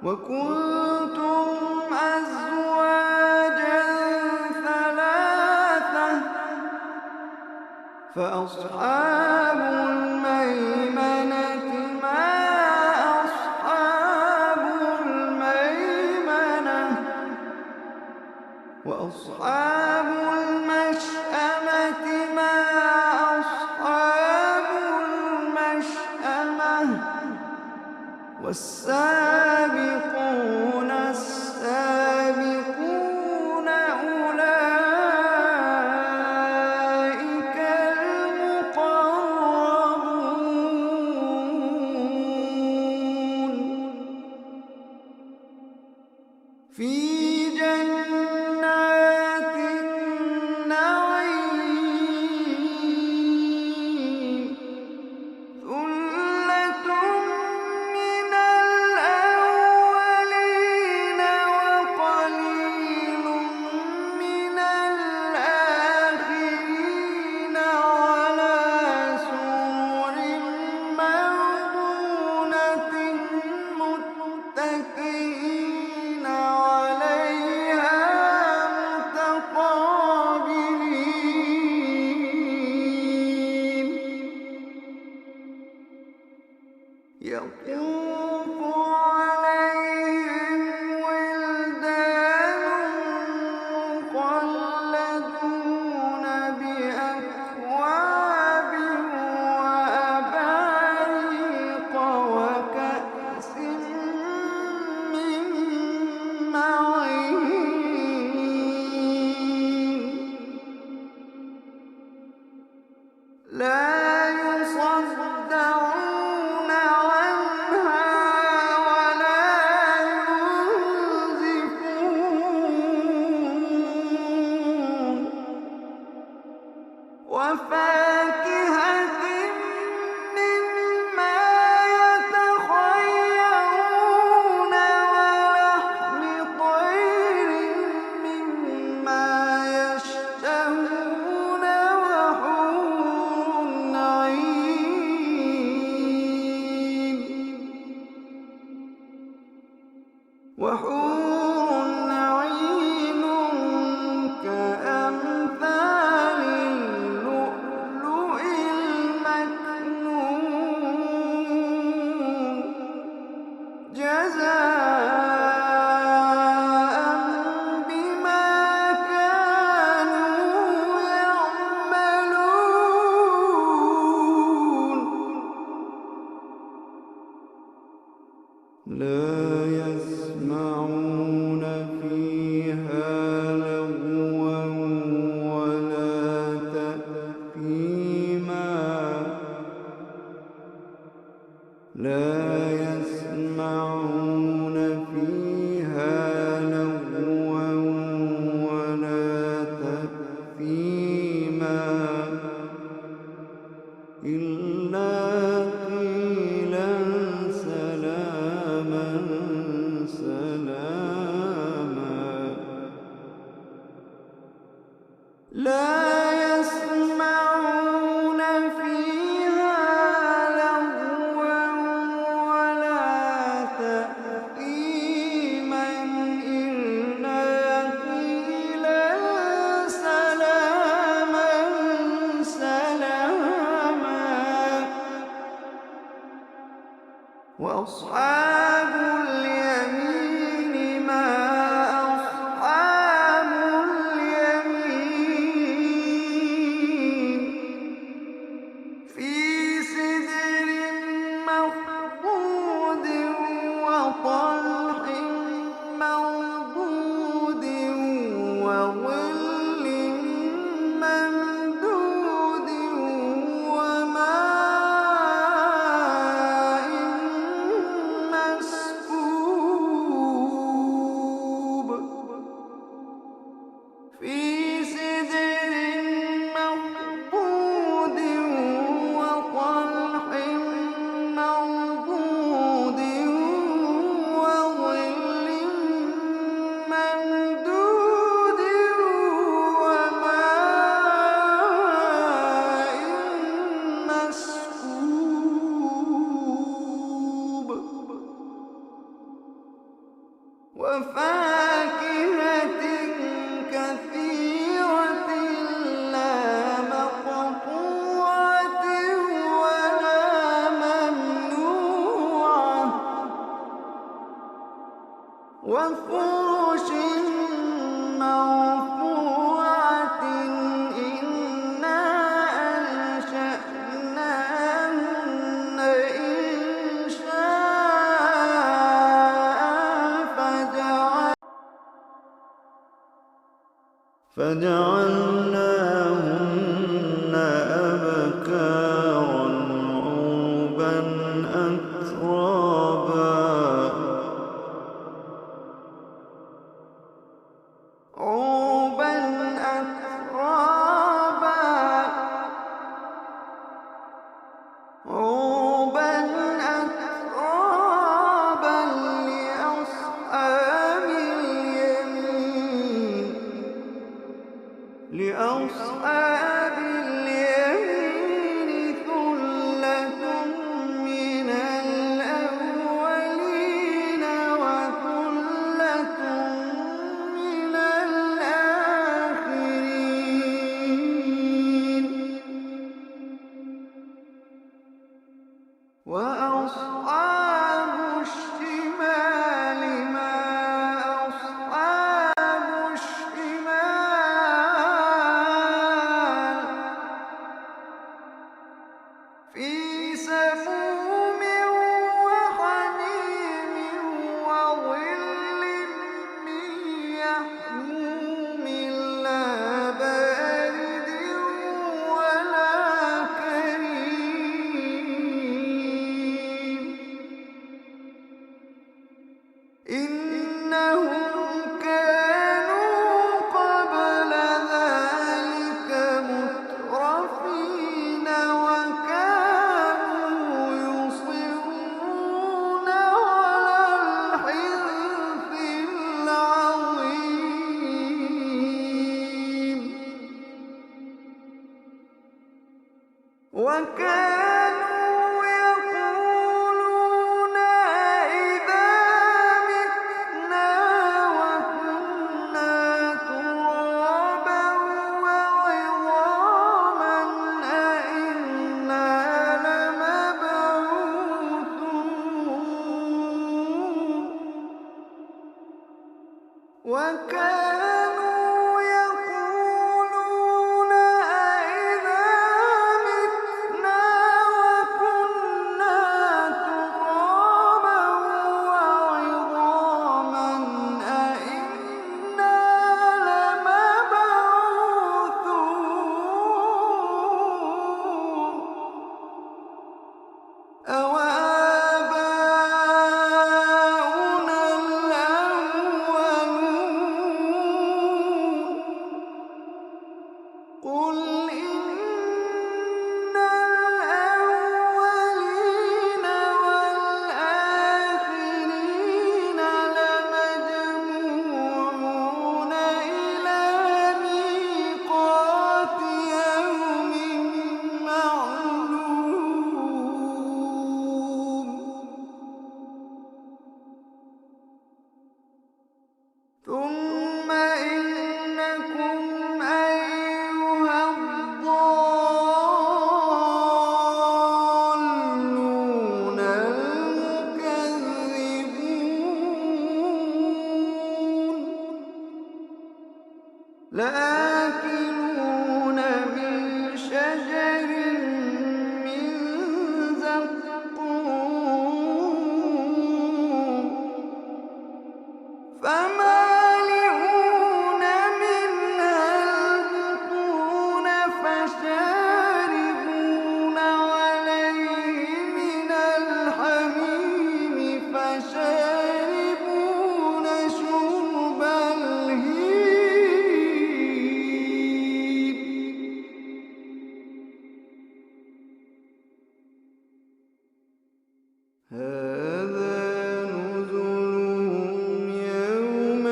وكنتم أزواجا ثلاثة فأصحاب الميمنة ما أصحاب الميمنة وأصحاب المشأمة ما أصحاب المشأمة والسابقون السابقون أولئك المقربون في جنات النعيم ثلة من الأولين وقليل من الآخرين على سرر موضونة متكئين عليها متقابلين يطوف عليهم ولدان مخلدون بأكواب وأباريق وكأس من معين لا يصدعون عنها ولا ينزفون وفاكهة مما يتخيرون ولحم طير مما يشتهون وحور عين كأمثال اللؤلؤ المكنون جزاء بما كانوا يعملون لا يسمعون فيها لغوا ولا تأثيما لا يسمعون فيها لغوا ولا تأثيما إلا قيلا سلاما سلاما لا يسمعون فيها لغوا ولا تأثيما إلا قيلا سلاما سلاما وأصحاب اليمين ما أصحاب اليمين في سدر مخضود وطلح منضود وظل ممدود وماء مسكوب وفاكهة كثيرة لا مقطوعة ولا ممنوعة وفرش مرفوعة إنا أنشأناهن إنشاء فجعلناهن أبكارا عربا أترابا لأصحاب اليمين ثلة من الأولين وثلة من الآخرين وأصحاب الشمال ما أصحاب الشمال في سموم وحميم وظل من يحموم لا بارد ولا كريم إنهم كانوا قبل ذلك مترفين وكانوا يصرون على الحنث العظيم وكانوا يقولون إذا متنا وكنا ترابا وعظاما أإنا لمبعوثون وكانوا يقولون أإذا متنا وكنا ترابا وعظاما أإنا لمبعوثون أَوَآبَاؤُنَا الْأَوَّلُونَ قُلْ إِنَّ الْأَوَّلِينَ وَالْآخِرِينَ لَمَجْمُوعُونَ إِلَىٰ مِيقَاتِ يَوْمٍ مَّعْلُومٍ ثم إنكم أيها الضالون المكذبون لآكلون من شجر من زقوم فمالئون منها البطون فشاربون عليه من الحميم فشاربون شرب الهيم هذا نزلهم يوم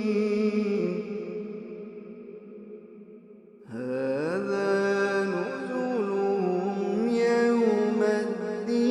الدين هذا نزلهم يوم الدين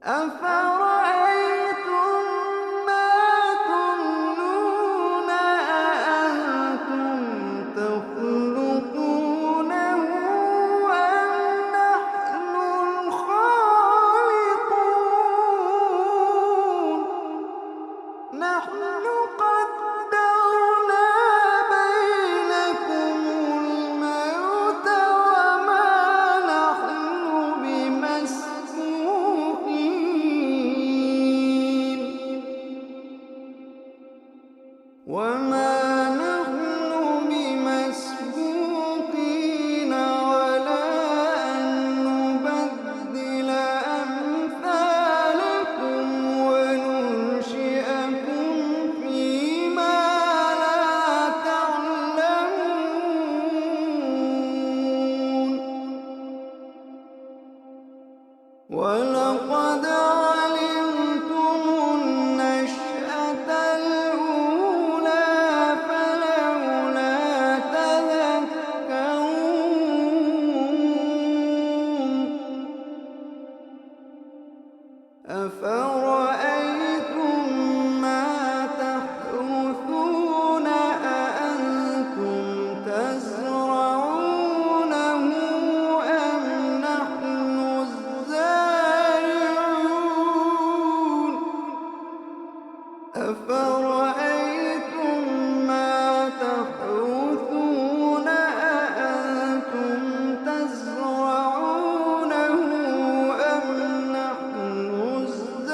أفرأيتم ما تمنون أأنتم تخلقونه أم نحن الخالقون نحن قدرنا بينكم الموت وما نحن بمسبوقين على أن نبدل أمثالكم وننشئكم فيما لا تعلمون ولقد علمتم النشأة الأولى فلولا تذكرون أفرأيتم ما تحرثون أأنتم تزرعونه أم نحن الزارعون أفرأيتم ما تحرثون أأنتم تزرعونه أم نحن الزارعون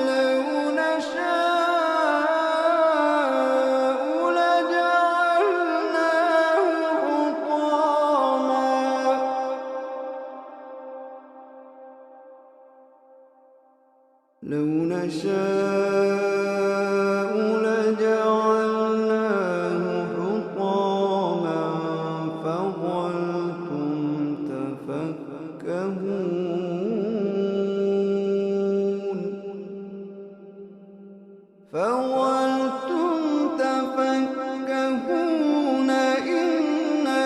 لو نشاء لجعلناه حطاما لو نشاء لجعلناه حطاما فظلتم تفكهون إنا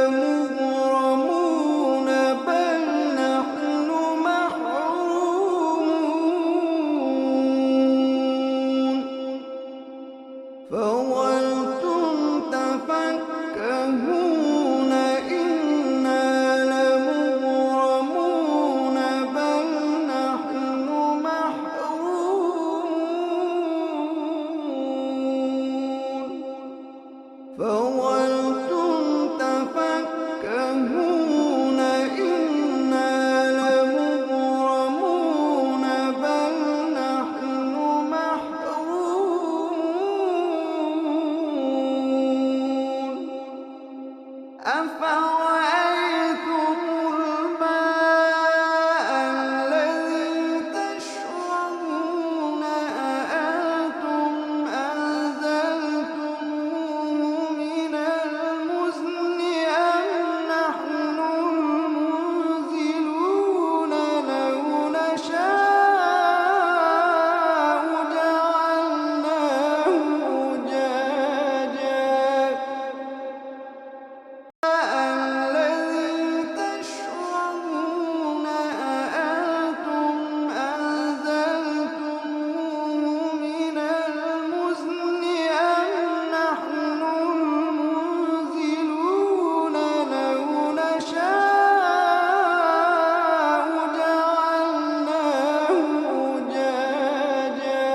لمغرمون بل نحن محرومون فظلتم تفكهون إنا لمغرمون بل نحن محرومون فظلتم تفكهون إنا لمغرمون بل نحن محرومون أفرأيتم الماء الذي تشربون أأنتم أنزلتموه من المزن أم نحن المنزلون لو نشاء جعلناه أجاجا الذي تشربون أأنتم أنزلتموه من المزن أم نحن المنزلون لو نشاء جعلناه أجاجا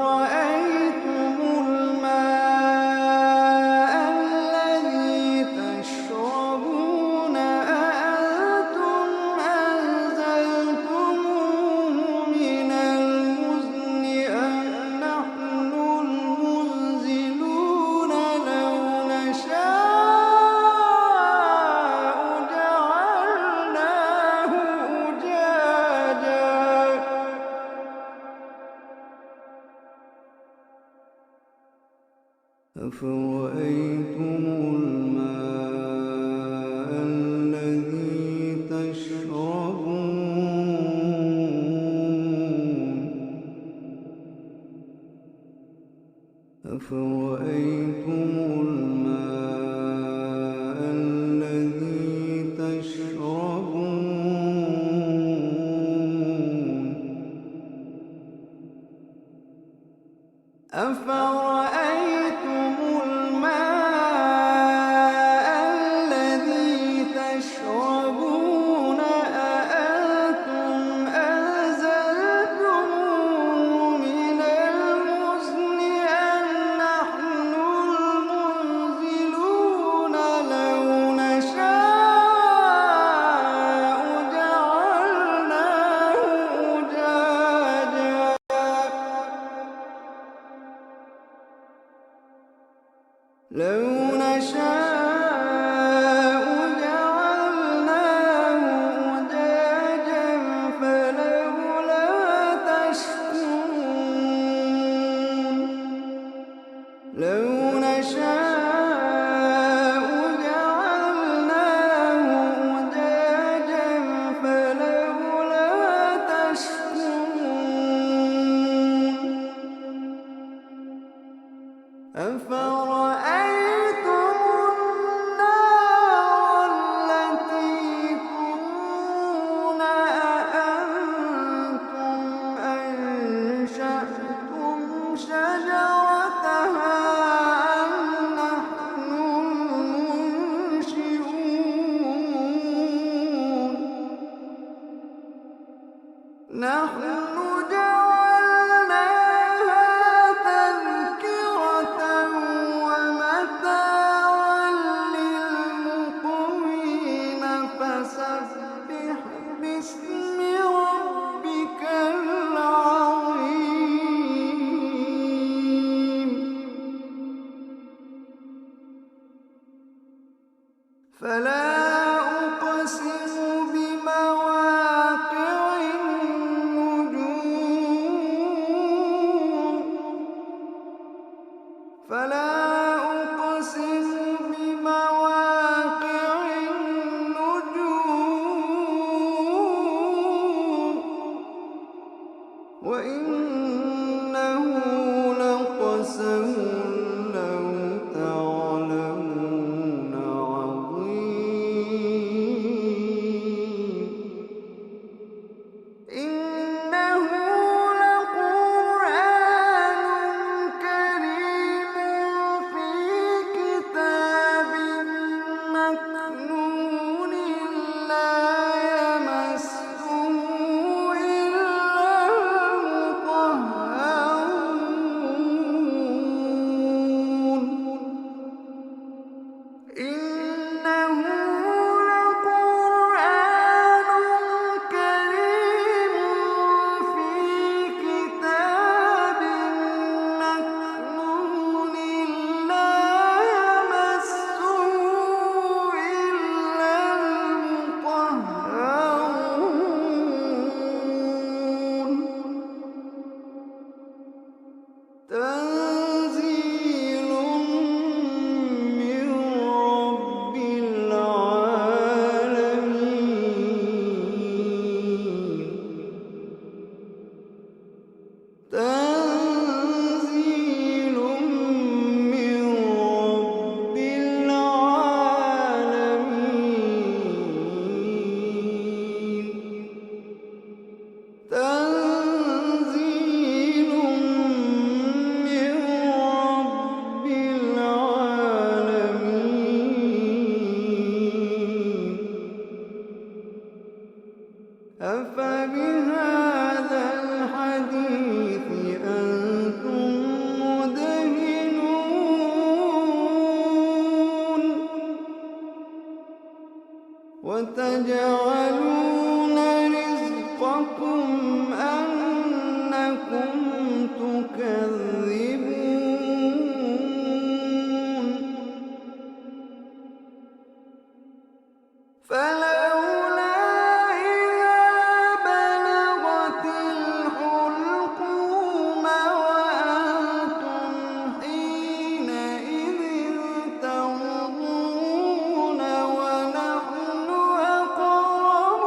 أفرأيتم الماء الذي تشربون أأنتم أنزلتموه من المزن أم نحن المنزلون لو نشاء جعلناه أجاجا أفرأيتم الماء الذي تشربون أأنتم أنزلتموه من المزن أم نحن المنزلون لو نشاء جعلناه أجاجا أفرأيتم الماء الذي تشربون أأنتم أنزلتموه من المزن أم نحن المنزلون لو نشاء جعلناه أجاجا الذي تشربون أفرأيتم الماء لو نشاء جعلناه أجاجا فلولا تشكرون لو نشاء جعلناه أجاجا فلولا تشكرون أفرأيتم النار التي تورون أأنتم أنشأتم شجرتها أم نحن المنشئون نحن جعلناها تذكرة ومتاعا للمقوين فسبح باسم ربك العظيم فلا أقسم بمواقع النجوم فلا أقسم بمواقع النجوم وإنه لقسم لو تعلمون عظيم إنه لقرآن كريم في كتاب مكنون لا يمسه إلا المطهرون إنه لقرآن كريم في كتاب مكنون لا يمسه إلا المطهرون تنزيل من رب العالمين تنزيل من رب العالمين تنزيل من رب العالمين أفبهذا الحديث أنتم مدهنون وتجعلون رزقكم أنكم تكذبون فلولا إذا بلغت الحلقوم وأنتم حينئذ تنظرون ونحن أقرب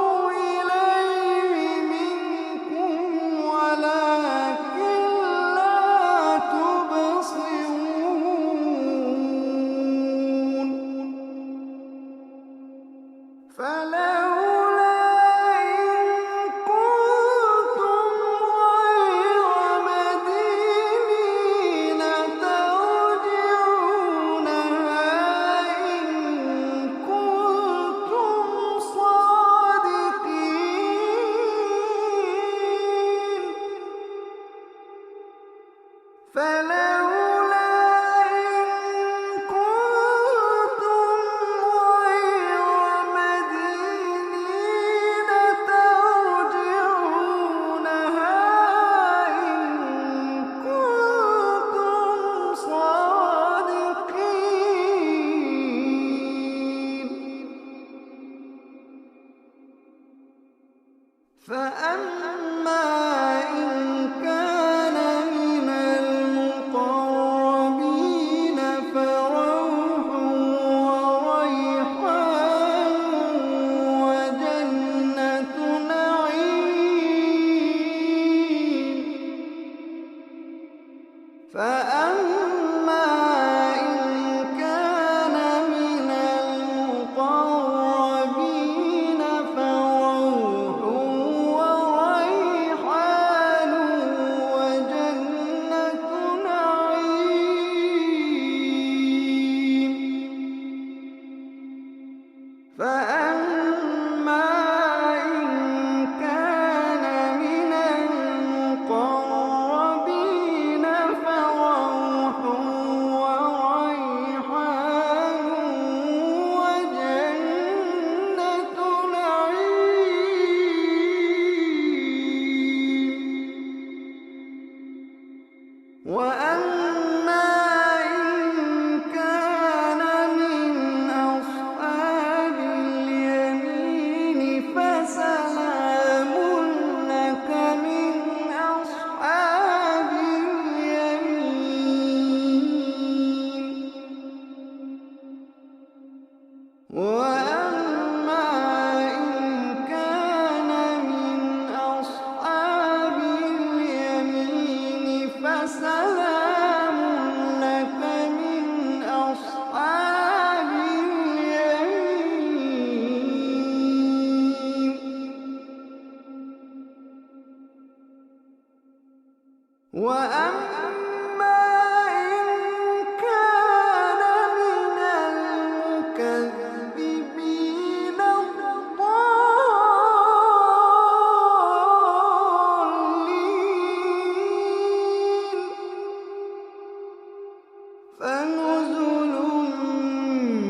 فنزل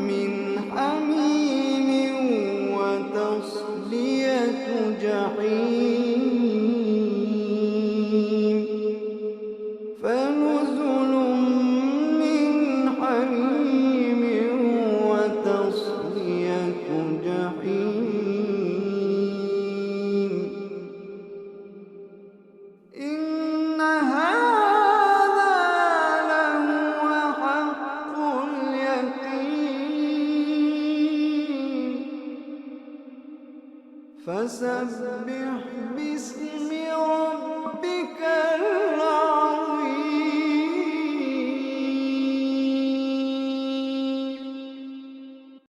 من حميم وتصلية جحيم فنزل من حميم وتصلية جحيم إن هذا لهو حق اليقين فسبح